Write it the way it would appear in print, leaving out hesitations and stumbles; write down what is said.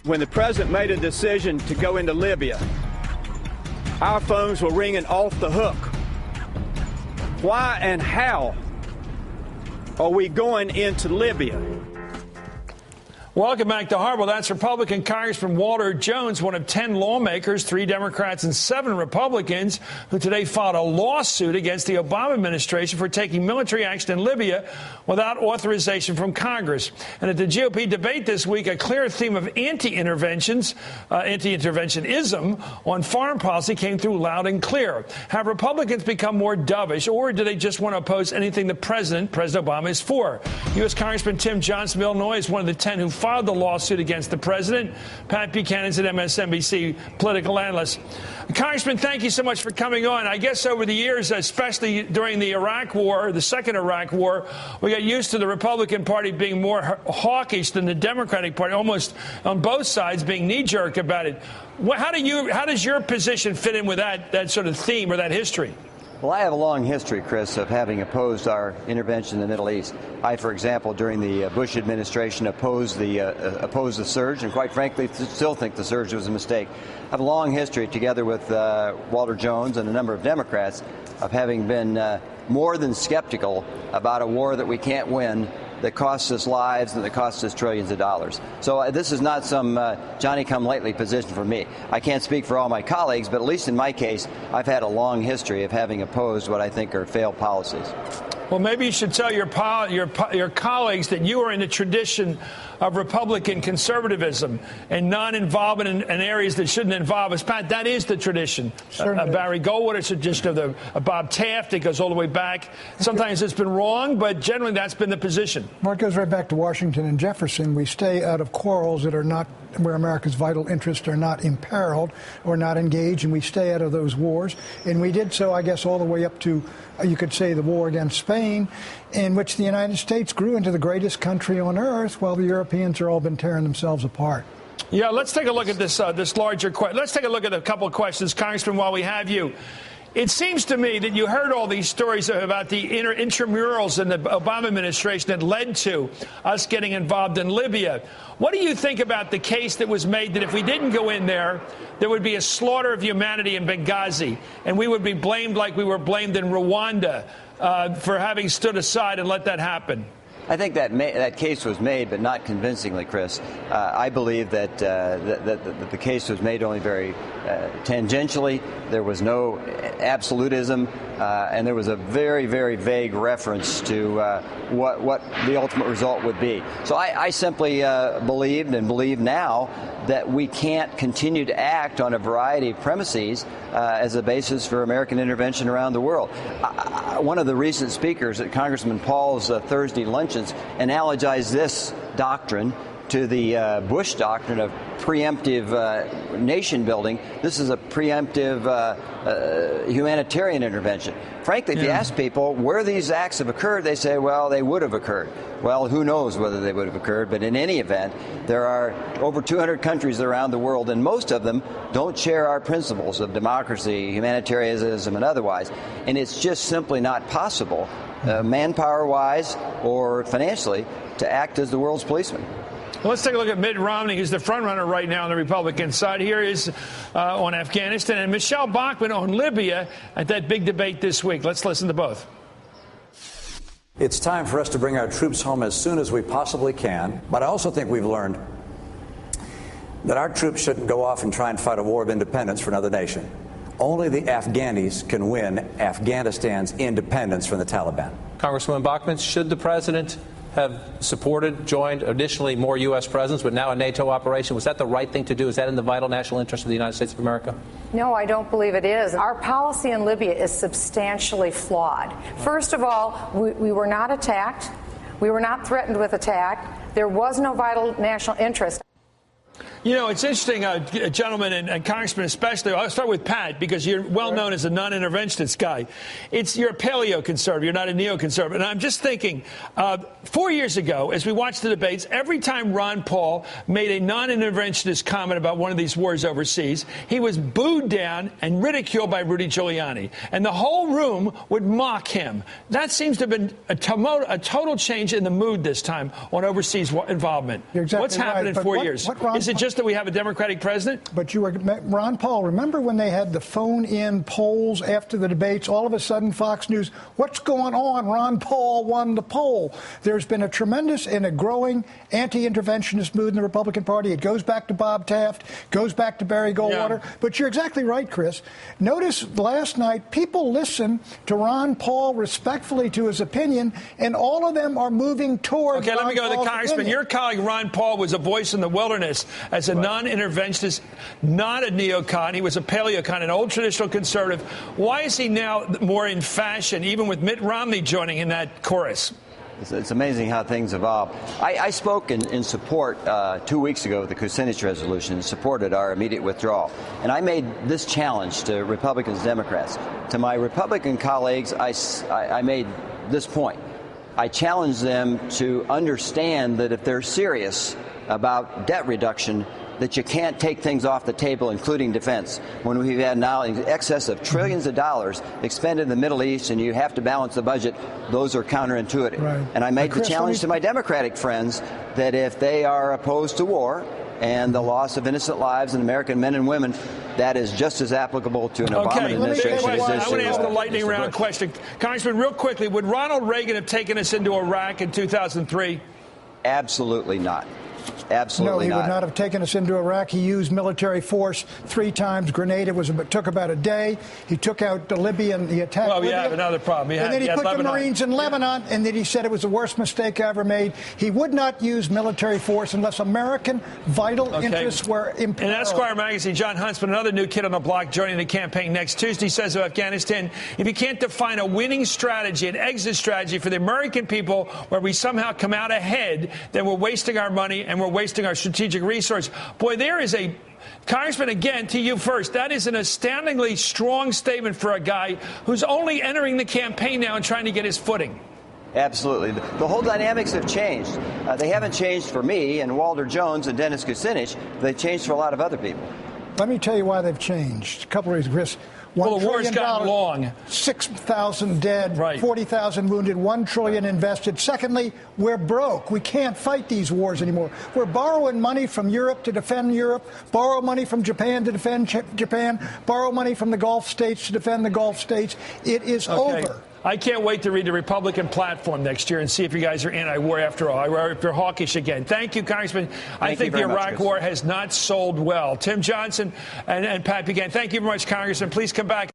When the president made a decision to go into Libya, our phones were ringing off the hook. Why and how are we going into Libya? Welcome back to Hardball. That's Republican Congressman Walter Jones, one of 10 lawmakers, 3 Democrats and 7 Republicans, who today filed a lawsuit against the Obama administration for taking military action in Libya without authorization from Congress. And at the GOP debate this week, a clear theme of anti-interventionism on foreign policy came through loud and clear. Have Republicans become more dovish, or do they just want to oppose anything the President Obama, is for? U.S. Congressman Tim Johnson of Illinois is one of the 10 who filed the lawsuit against the president. Pat Buchanan's an MSNBC political analyst. Congressman, thank you so much for coming on. I guess over the years, especially during the Iraq War, the second Iraq War, we got used to the Republican Party being more hawkish than the Democratic Party, almost on both sides being knee-jerk about it. How does your position fit in with that sort of theme or that history? Well, I have a long history, Chris, of having opposed our intervention in the Middle East. I, for example, during the Bush administration, opposed the surge, and quite frankly, still think the surge was a mistake. I have a long history, together with Walter Jones and a number of Democrats, of having been more than skeptical about a war that we can't win, that costs us lives and that costs us trillions of dollars. So this is not some Johnny-come-lately position for me. I can't speak for all my colleagues, but at least in my case, I've had a long history of having opposed what I think are failed policies. Well, maybe you should tell your colleagues that you are in the tradition of Republican conservatism and non-involvement in areas that shouldn't involve us. Pat, that is the tradition. Barry Goldwater's tradition of Bob Taft. It goes all the way back. Sometimes it's been wrong, but generally that's been the position. Well, it goes right back to Washington and Jefferson. We stay out of quarrels that are not where America's vital interests are not imperiled or not engaged, and we stay out of those wars. And we did so, I guess, all the way up to, you could say, the war against Spain, in which the United States grew into the greatest country on earth while the Europeans have all been tearing themselves apart. Yeah, let's take a look at this larger question. Let's take a look at a couple of questions, Congressman, while we have you. It seems to me that you heard all these stories about the intramurals in the Obama administration that led to us getting involved in Libya. What do you think about the case that was made that if we didn't go in there, there would be a slaughter of humanity in Benghazi, and we would be blamed like we were blamed in Rwanda for having stood aside and let that happen? I think that case was made, but not convincingly, Chris. I believe that the case was made only very tangentially. There was no absolutism, and there was a very, very vague reference to what the ultimate result would be. So I simply believed and believe now that we can't continue to act on a variety of premises as a basis for American intervention around the world. One of the recent speakers at Congressman Paul's Thursday luncheons analogized this doctrine to the Bush doctrine of preemptive nation building. This is a preemptive humanitarian intervention. Frankly, if you ask people where these acts have occurred, they say, well, they would have occurred. Well, who knows whether they would have occurred, but in any event, there are over 200 countries around the world, and most of them don't share our principles of democracy, humanitarianism, and otherwise. And it's just simply not possible, manpower-wise or financially, to act as the world's policeman. Well, let's take a look at Mitt Romney, who's the front-runner right now on the Republican side. Here is on Afghanistan, and Michelle Bachmann on Libya at that big debate this week. Let's listen to both. It's time for us to bring our troops home as soon as we possibly can. But I also think we've learned that our troops shouldn't go off and try and fight a war of independence for another nation. Only the Afghanis can win Afghanistan's independence from the Taliban. Congresswoman Bachmann, should the president have joined initially more U.S. presence, but now a NATO operation? Was that the right thing to do? Is that in the vital national interest of the United States of America? No, I don't believe it is. Our policy in Libya is substantially flawed. First of all, we were not attacked. We were not threatened with attack. There was no vital national interest. You know, it's interesting, gentlemen and congressmen especially. I'll start with Pat, because you're well known as a non-interventionist guy. You're a paleo-conservative. You're not a neoconservative. And I'm just thinking, 4 years ago, as we watched the debates, every time Ron Paul made a non-interventionist comment about one of these wars overseas, he was booed down and ridiculed by Rudy Giuliani. And the whole room would mock him. That seems to have been a total change in the mood this time on overseas involvement. You're exactly What's happened right. in 4 years? Is it just that we have a Democratic president? But you were Ron Paul. Remember when they had the phone-in polls after the debates? All of a sudden, Fox News, what's going on? Ron Paul won the poll. There's been a tremendous and a growing anti-interventionist mood in the Republican Party. It goes back to Bob Taft, goes back to Barry Goldwater. Yeah. But you're exactly right, Chris. Notice last night, people listen to Ron Paul respectfully to his opinion, and all of them are moving toward Okay, Ron let me go to the Paul's Congressman. opinion. Your colleague Ron Paul was a voice in the wilderness as a non-interventionist, not a neocon. He was a paleocon, an old traditional conservative. Why is he now more in fashion, even with Mitt Romney joining in that chorus? It's amazing how things evolve. I spoke in support 2 weeks ago of the Kucinich resolution and supported our immediate withdrawal. And I made this challenge to Republicans and Democrats. To my Republican colleagues, I made this point. I challenge them to understand that if they're serious about debt reduction, that you can't take things off the table, including defense. When we've had now in excess of trillions of dollars expended in the Middle East and you have to balance the budget, those are counterintuitive. Right. And I made the challenge to my Democratic friends that if they are opposed to war and the loss of innocent lives and American men and women, that is just as applicable to an Obama administration as I want to ask a lightning round question. Congressman, real quickly, would Ronald Reagan have taken us into Iraq in 2003? Absolutely not. Absolutely not. No, he would not have taken us into Iraq. He used military force 3 times. Grenada took about a day. He took out Libya and he attacked Libya. Well, we have another problem. And then he put the Marines in Lebanon, and then he said it was the worst mistake I ever made. He would not use military force unless American vital interests were imperiled. In Esquire magazine, John Huntsman, another new kid on the block joining the campaign next Tuesday, says of Afghanistan, if you can't define a winning strategy, an exit strategy for the American people where we somehow come out ahead, then we're wasting our money and we're wasting our strategic resource. Boy, there is a Congressman, again, to you first. That is an astoundingly strong statement for a guy who's only entering the campaign now and trying to get his footing. Absolutely. The whole dynamics have changed. They haven't changed for me and Walter Jones and Dennis Kucinich. They've changed for a lot of other people. Let me tell you why they've changed. A couple of reasons, Chris. Well, the war's gotten long. 6,000 dead, right. 40,000 wounded, $1 trillion invested. Secondly, we're broke. We can't fight these wars anymore. We're borrowing money from Europe to defend Europe, borrow money from Japan to defend Japan, borrow money from the Gulf states to defend the Gulf states. It is over. I can't wait to read the Republican platform next year and see if you guys are anti-war after all, or if you're hawkish again. Thank you, Congressman. I think the Iraq war has not sold well. Tim Johnson and Pat Buchanan, thank you very much, Congressman. Please come back.